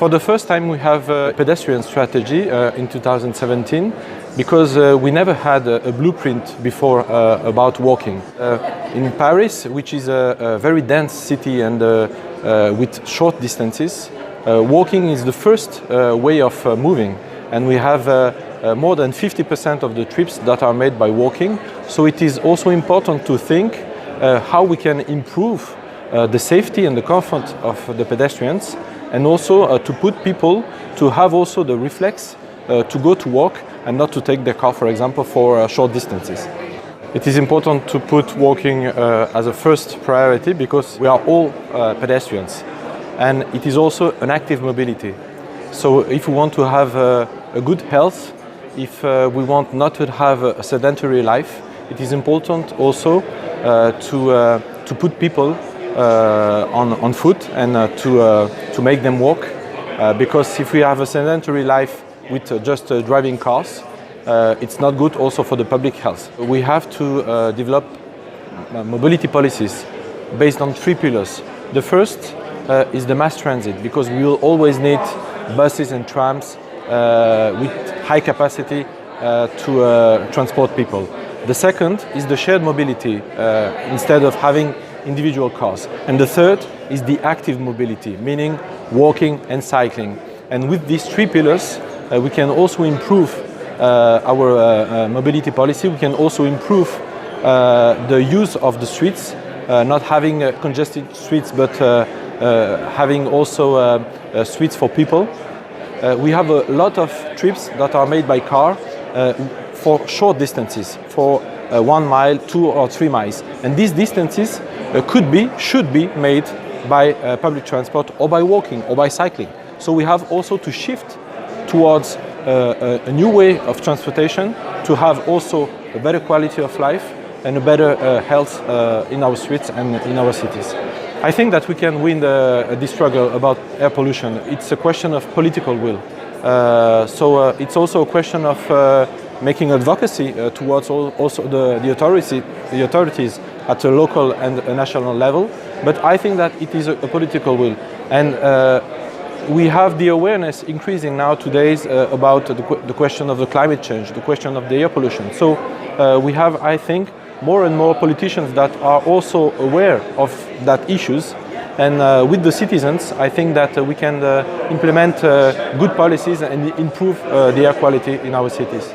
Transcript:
For the first time we have a pedestrian strategy in 2017 because we never had a blueprint before about walking. In Paris, which is a very dense city and with short distances, walking is the first way of moving, and we have more than 50% of the trips that are made by walking. So it is also important to think how we can improve the safety and the comfort of the pedestrians, and also to put people to have also the reflex to go to walk and not to take their car, for example, for short distances. It is important to put walking as a first priority because we are all pedestrians, and it is also an active mobility. So if we want to have a good health, if we want not to have a sedentary life, it is important also to put people on foot and to make them walk, because if we have a sedentary life with just driving cars, it's not good also for the public health. We have to develop mobility policies based on 3 pillars. The first is the mass transit, because we will always need buses and trams with high capacity to transport people. The second is the shared mobility instead of having individual cars. And the third is the active mobility, meaning walking and cycling. And with these 3 pillars, we can also improve our mobility policy. We can also improve the use of the streets, not having congested streets, but having also streets for people. We have a lot of trips that are made by car for short distances, for 1 mile, 2 or 3 miles. And these distances should be made by public transport or by walking or by cycling. So we have also to shift towards a new way of transportation to have also a better quality of life and a better health in our streets and in our cities. I think that we can win this struggle about air pollution. It's a question of political will. So it's also a question of making advocacy towards also the authorities at a local and a national level. But I think that it is a political will. And we have the awareness increasing nowadays about the question of the climate change, the question of the air pollution. So we have, I think, more and more politicians that are also aware of that issues. And with the citizens, I think that we can implement good policies and improve the air quality in our cities.